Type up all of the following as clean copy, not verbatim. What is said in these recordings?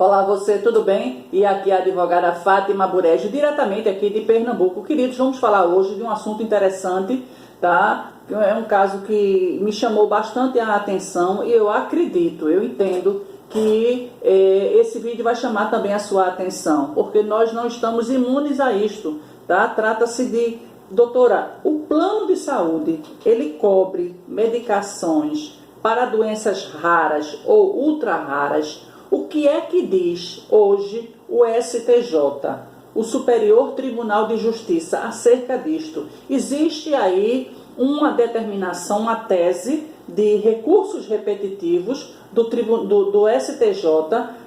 Olá, você, tudo bem? E aqui a advogada Fátima Burege, diretamente aqui de Pernambuco. Queridos, vamos falar hoje de um assunto interessante, tá? É um caso que me chamou bastante a atenção e eu acredito, eu entendo que esse vídeo vai chamar também a sua atenção, porque nós não estamos imunes a isto, tá? Trata-se de, doutora, o plano de saúde, ele cobre medicações para doenças raras ou ultra raras. O que é que diz hoje o STJ, o Superior Tribunal de Justiça, acerca disto? Existe aí uma determinação, uma tese de recursos repetitivos do STJ,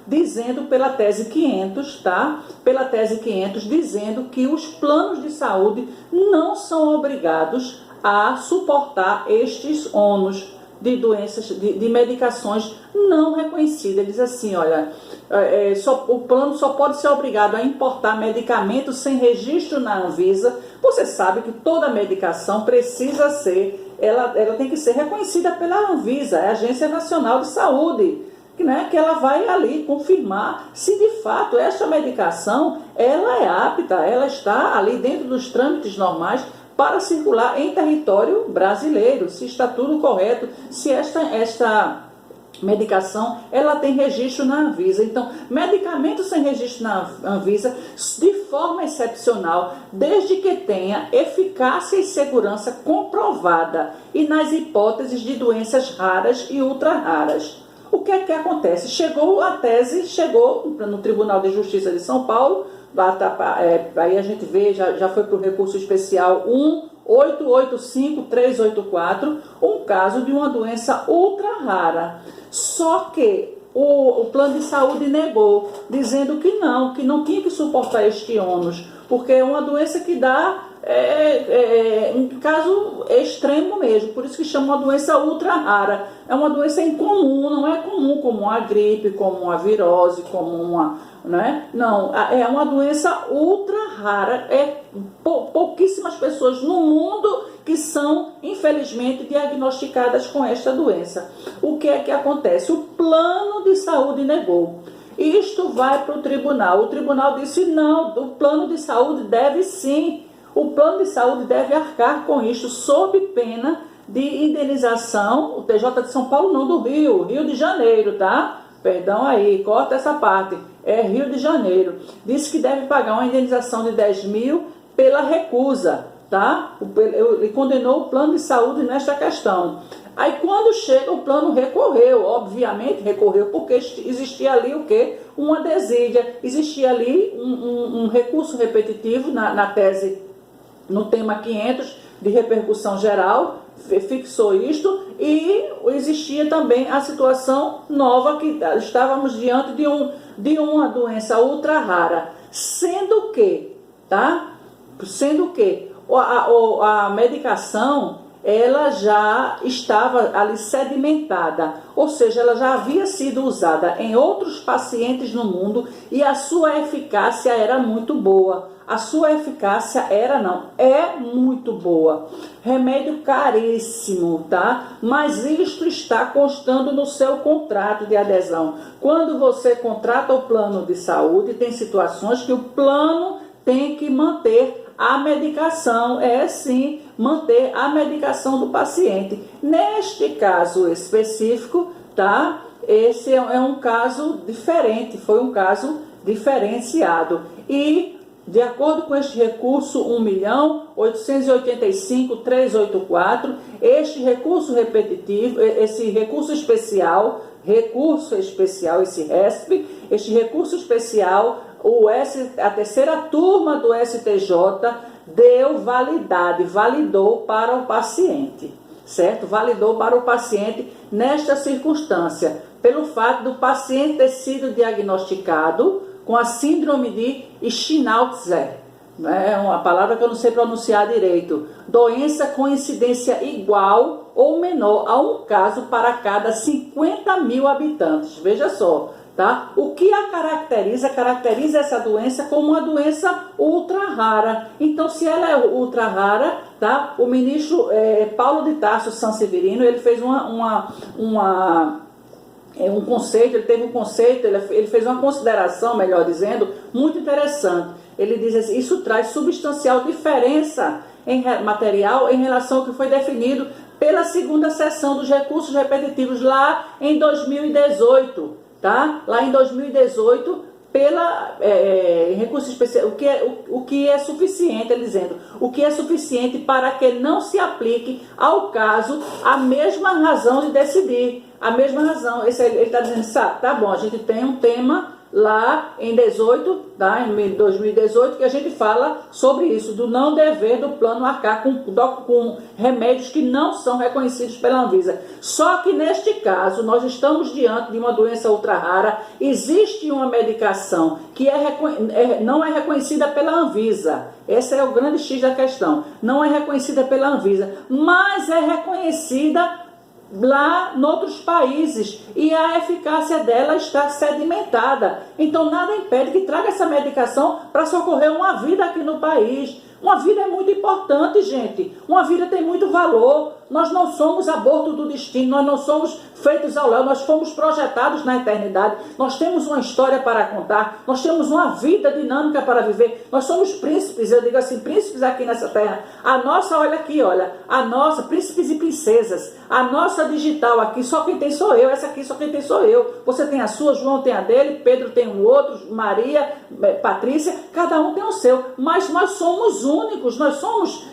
dizendo pela tese 500, tá? Pela tese 500, dizendo que os planos de saúde não são obrigados a suportar estes ônus de doenças, de medicações não reconhecidas. Diz assim, olha, o plano só pode ser obrigado a importar medicamentos sem registro na Anvisa. Você sabe que toda medicação precisa ser, ela tem que ser reconhecida pela Anvisa, a Agência Nacional de Saúde, né, que ela vai ali confirmar se de fato essa medicação ela é apta, ela está ali dentro dos trâmites normais para circular em território brasileiro, se está tudo correto, se esta medicação ela tem registro na Anvisa. Então, medicamento sem registro na Anvisa, de forma excepcional, desde que tenha eficácia e segurança comprovada e nas hipóteses de doenças raras e ultra raras. O que é que acontece? Chegou a tese, chegou no Tribunal de Justiça de São Paulo, aí a gente vê, já foi para o recurso especial 1885384, um caso de uma doença ultra rara. Só que o plano de saúde negou, dizendo que não tinha que suportar este ônus, porque é uma doença que dá um caso extremo mesmo, por isso que chama uma doença ultra rara. É uma doença incomum, não é comum como uma gripe, como uma virose, como uma, né? Não, é uma doença ultra rara. Pouquíssimas pessoas no mundo que são, infelizmente, diagnosticadas com esta doença. O que é que acontece? O plano de saúde negou. Isto vai para o tribunal. O tribunal disse não, o plano de saúde deve sim. O plano de saúde deve arcar com isto, sob pena de indenização. O TJ de São Paulo, não, do Rio de Janeiro, tá? Perdão aí, corta essa parte. É Rio de Janeiro. Disse que deve pagar uma indenização de 10 mil pela recusa, tá? Ele condenou o plano de saúde nesta questão. Aí quando chega, o plano recorreu, obviamente recorreu, porque existia ali o quê? Uma desídia, existia ali um recurso repetitivo na tese, no tema 500 de repercussão geral, fixou isto, e existia também a situação nova, que estávamos diante de uma doença ultra rara, sendo que a medicação ela já estava ali sedimentada, ou seja, ela já havia sido usada em outros pacientes no mundo e a sua eficácia era muito boa. A sua eficácia é muito boa. Remédio caríssimo, tá? Mas isto está constando no seu contrato de adesão. Quando você contrata o plano de saúde, tem situações que o plano tem que manter a medicação, sim, manter a medicação do paciente. Neste caso específico, tá? Esse é um caso diferente, foi um caso diferenciado. E, de acordo com este recurso 1.885.384, este recurso repetitivo, esse recurso especial, esse RESP, este recurso especial, a terceira turma do STJ deu validou para o paciente, certo? Validou para o paciente nesta circunstância, pelo fato do paciente ter sido diagnosticado com a síndrome de Schnauzler, é uma palavra que eu não sei pronunciar direito, doença com incidência igual ou menor a um caso para cada 50 mil habitantes, veja só. Tá? O que a caracteriza essa doença como uma doença ultra rara. Então, se ela é ultra rara, tá? O ministro Paulo de Tarso Sanseverino, ele fez uma um conceito, ele teve um conceito, ele fez uma consideração, melhor dizendo, muito interessante. Ele diz assim, isso traz substancial diferença material em relação ao que foi definido pela segunda seção dos recursos repetitivos lá em 2018, tá? Lá em 2018, pela recurso especial, o que é suficiente, ele dizendo, o que é suficiente para que não se aplique ao caso a mesma razão de decidir, a mesma razão. Ele está dizendo, tá bom, a gente tem um tema lá em 18, tá? Em 2018, que a gente fala sobre isso, do não dever do plano arcar com remédios que não são reconhecidos pela Anvisa. Só que neste caso, nós estamos diante de uma doença ultra rara, existe uma medicação que não é reconhecida pela Anvisa. Esse é o grande X da questão. Não é reconhecida pela Anvisa, mas é reconhecida lá em outros países e a eficácia dela está sedimentada. Então nada impede que traga essa medicação para socorrer uma vida aqui no país. Uma vida é muito importante, gente. Uma vida tem muito valor. Nós não somos aborto do destino, nós não somos feitos ao léu, nós fomos projetados na eternidade. Nós temos uma história para contar, nós temos uma vida dinâmica para viver. Nós somos príncipes, eu digo assim, príncipes aqui nessa terra. A nossa, olha aqui, olha, a nossa, príncipes e princesas, a nossa digital aqui, só quem tem sou eu, essa aqui só quem tem sou eu. Você tem a sua, João tem a dele, Pedro tem um outro, Maria, Patrícia, cada um tem o seu, mas nós somos únicos,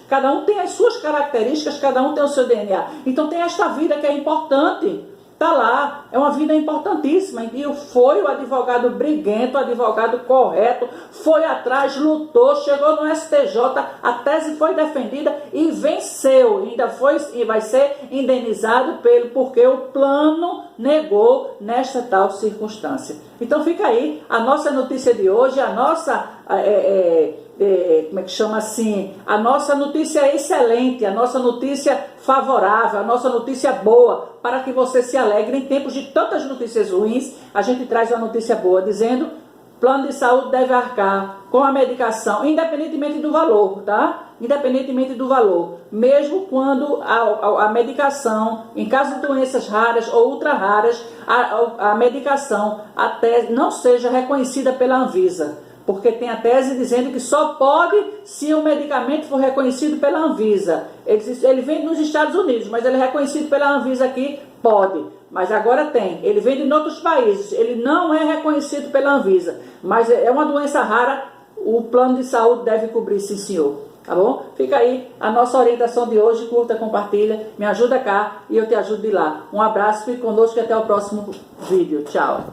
cada um tem as suas características, cada um tem o seu DNA. Então tem esta vida que é importante, tá lá, é uma vida importantíssima. E foi o advogado briguento, o advogado correto, foi atrás, lutou, chegou no STJ, a tese foi defendida e venceu, e vai ser indenizado porque o plano negou nesta tal circunstância. Então fica aí a nossa notícia de hoje, a nossa como é que chama assim, a nossa notícia excelente, a nossa notícia favorável, a nossa notícia boa, para que você se alegre em tempos de tantas notícias ruins. A gente traz uma notícia boa, dizendo, plano de saúde deve arcar com a medicação, independentemente do valor, tá? Independentemente do valor, mesmo quando a medicação, em caso de doenças raras ou ultra raras, a medicação até não seja reconhecida pela Anvisa. Porque tem a tese dizendo que só pode se o medicamento for reconhecido pela Anvisa. Ele vende nos Estados Unidos, mas ele é reconhecido pela Anvisa aqui, pode. Mas agora tem. Ele vende em outros países, ele não é reconhecido pela Anvisa. Mas é uma doença rara, o plano de saúde deve cobrir, sim senhor. Tá bom? Fica aí a nossa orientação de hoje, curta, compartilha, me ajuda cá e eu te ajudo de lá. Um abraço, fique conosco e até o próximo vídeo. Tchau.